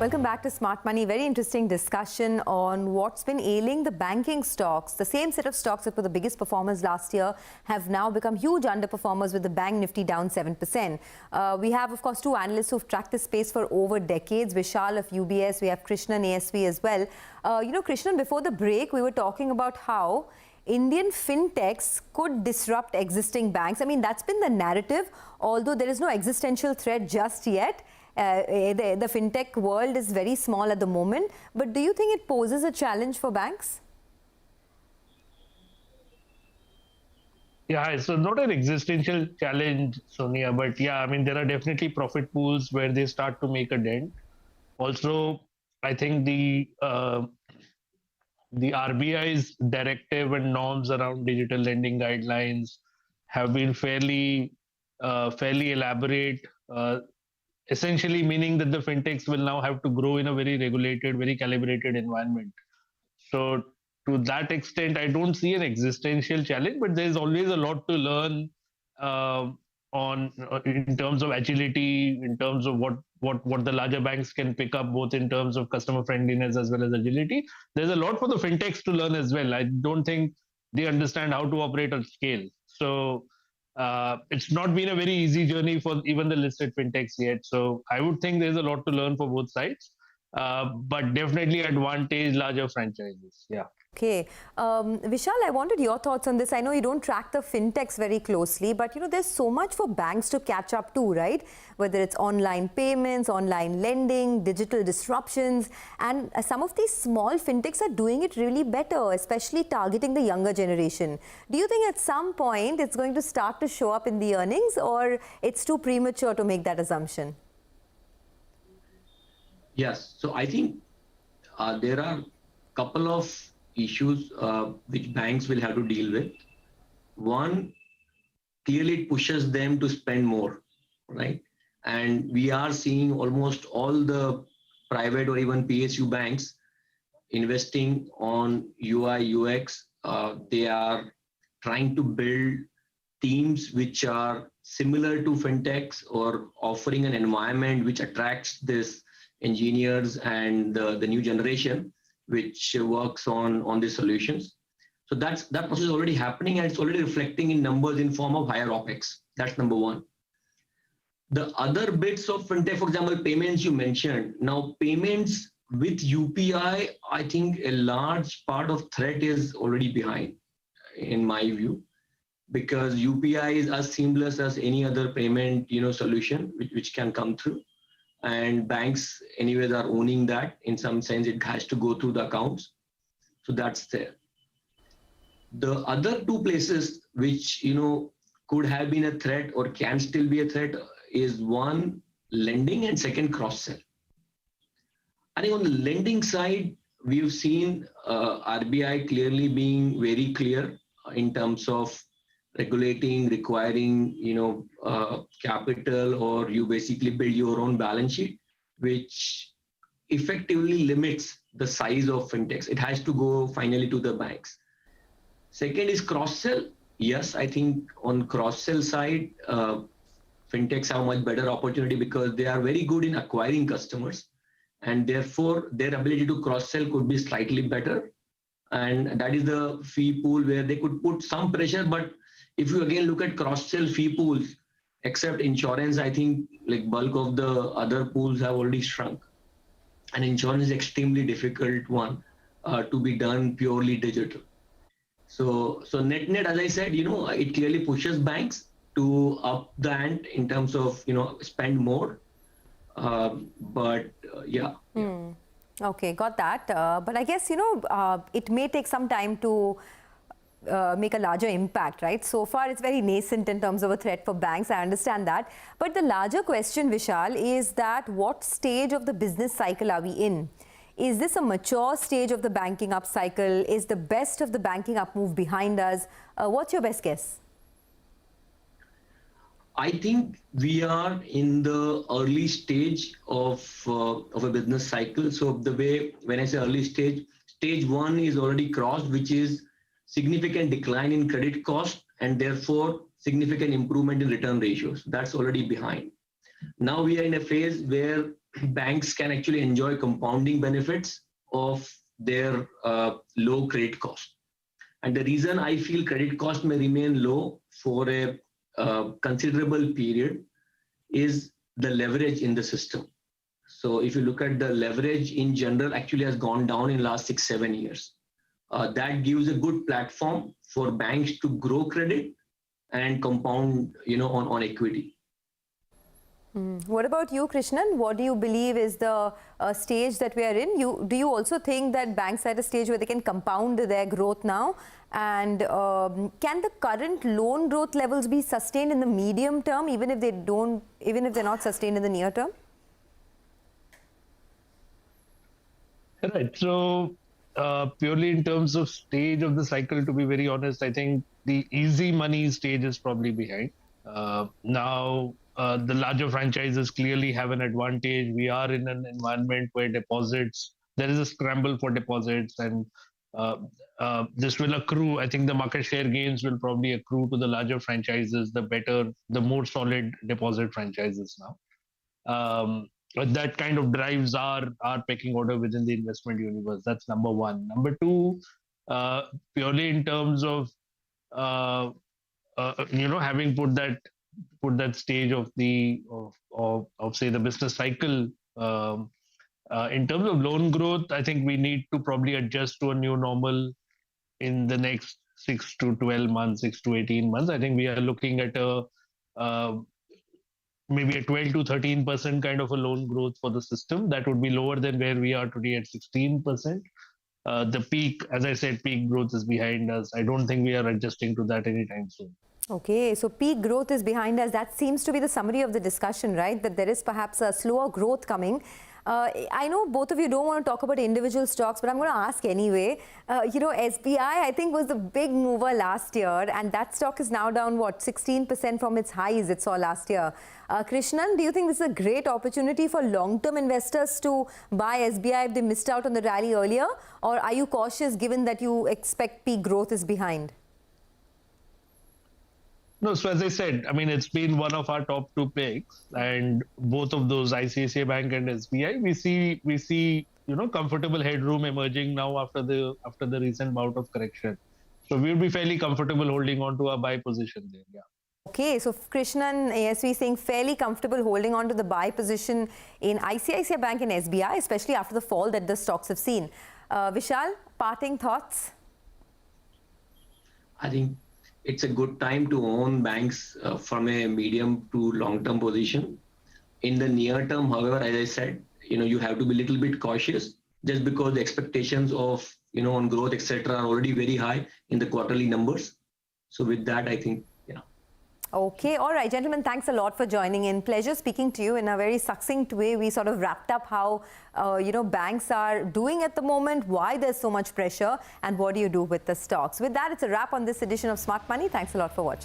Welcome back to Smart Money. Very interesting discussion on what's been ailing the banking stocks. The same set of stocks that were the biggest performers last year have now become huge underperformers, with the Bank Nifty down 7%. We have, of course, two analysts who've tracked this space for over decades. Vishal of UBS, we have Krishnan ASV as well. Krishnan, before the break, we were talking about how Indian fintechs could disrupt existing banks. I mean, that's been the narrative, although there is no existential threat just yet. The fintech world is very small at the moment, but do you think it poses a challenge for banks? Yeah, so not an existential challenge, Sonia, but yeah, I mean, there are definitely profit pools where they start to make a dent. Also, I think the RBI's directive and norms around digital lending guidelines have been fairly elaborate, essentially meaning that the fintechs will now have to grow in a very regulated, very calibrated environment. So to that extent, I don't see an existential challenge, but there's always a lot to learn in terms of agility, in terms of what the larger banks can pick up, both in terms of customer friendliness as well as agility. There's a lot for the fintechs to learn as well. I don't think they understand how to operate at scale. So it's not been a very easy journey for even the listed fintechs yet. So I would think there's a lot to learn for both sides, but definitely advantage larger franchises. Yeah. Okay. Vishal, I wanted your thoughts on this. I know you don't track the fintechs very closely, but there's so much for banks to catch up to, right? Whether it's online payments, online lending, digital disruptions, and some of these small fintechs are doing it really better, especially targeting the younger generation. Do you think at some point it's going to start to show up in the earnings, or it's too premature to make that assumption? Yes. So I think there are a couple of issues which banks will have to deal with. One, clearly it pushes them to spend more, right? And we are seeing almost all the private or even PSU banks investing on UI, UX. They are trying to build teams which are similar to fintechs, or offering an environment which attracts this engineers and the new generation which works on these solutions. So that process is already happening, and it's already reflecting in numbers in form of higher OPEX. That's number one. The other bits of fintech, for example, payments you mentioned. Now, payments with UPI, I think a large part of threat is already behind, in my view, because UPI is as seamless as any other payment solution which can come through. And banks anyways are owning that. In some sense, it has to go through the accounts. So that's there. The other two places which, could have been a threat or can still be a threat is one, lending, and second, cross-sell. I think on the lending side, we've seen RBI clearly being very clear in terms of regulating, requiring, capital, or you basically build your own balance sheet, which effectively limits the size of fintechs. It has to go finally to the banks. Second is cross-sell. Yes, I think on cross-sell side, fintechs have much better opportunity because they are very good in acquiring customers, and therefore their ability to cross-sell could be slightly better. And that is the fee pool where they could put some pressure. But if you again look at cross-sell fee pools, except insurance, I think like bulk of the other pools have already shrunk. And insurance is extremely difficult one to be done purely digital. So net, as I said, it clearly pushes banks to up the ante in terms of, spend more. Yeah. Okay, got that. But I guess, it may take some time to make a larger impact, right? So far, it's very nascent in terms of a threat for banks. I understand that. But the larger question, Vishal, is that what stage of the business cycle are we in? Is this a mature stage of the banking up cycle? Is the best of the banking up move behind us? What's your best guess? I think we are in the early stage of a business cycle. So the way, when I say early stage, stage one is already crossed, which is significant decline in credit cost and therefore significant improvement in return ratios. That's already behind. Now we are in a phase where banks can actually enjoy compounding benefits of their low credit cost. And the reason I feel credit cost may remain low for a considerable period is the leverage in the system. So if you look at the leverage in general, actually has gone down in the last 6-7 years. That gives a good platform for banks to grow credit and compound, on equity. What about you, Krishnan? What do you believe is the stage that we are in? Do you also think that banks are at a stage where they can compound their growth now? And can the current loan growth levels be sustained in the medium term, even if they're not sustained in the near term? Right. So purely in terms of stage of the cycle, to be very honest, I think the easy money stage is probably behind. Now, the larger franchises clearly have an advantage. We are in an environment where there is a scramble for deposits, and this will accrue. I think the market share gains will probably accrue to the larger franchises, the more solid deposit franchises now. That kind of drives our pecking order within the investment universe. That's number one. Number two, purely in terms of having put that stage of say the business cycle. In terms of loan growth, I think we need to probably adjust to a new normal in the next 6 to 12 months, 6 to 18 months. I think we are looking at maybe a 12 to 13% kind of a loan growth for the system. That would be lower than where we are today at 16%. The peak, as I said, peak growth is behind us. I don't think we are adjusting to that anytime soon. Okay, so peak growth is behind us. That seems to be the summary of the discussion, right? That there is perhaps a slower growth coming. I know both of you don't want to talk about individual stocks, but I'm going to ask anyway. SBI, I think, was the big mover last year, and that stock is now down, 16% from its highs it saw last year. Krishnan, do you think this is a great opportunity for long-term investors to buy SBI if they missed out on the rally earlier? Or are you cautious given that you expect peak growth is behind? No, so as I said, I mean, it's been one of our top two picks, and both of those, ICICI Bank and SBI, we see comfortable headroom emerging now after the recent bout of correction. So we'll be fairly comfortable holding on to our buy position there. Yeah. Okay, so Krishnan ASV saying fairly comfortable holding on to the buy position in ICICI Bank and SBI, especially after the fall that the stocks have seen. Vishal, parting thoughts? I think it's a good time to own banks from a medium to long-term position. In the near term, however, as I said, you have to be a little bit cautious just because the expectations of, on growth, etc., are already very high in the quarterly numbers. So with that, I think, Okay. All right, gentlemen, thanks a lot for joining in. Pleasure speaking to you in a very succinct way. We sort of wrapped up how, banks are doing at the moment, why there's so much pressure, and what do you do with the stocks. With that, it's a wrap on this edition of Smart Money. Thanks a lot for watching.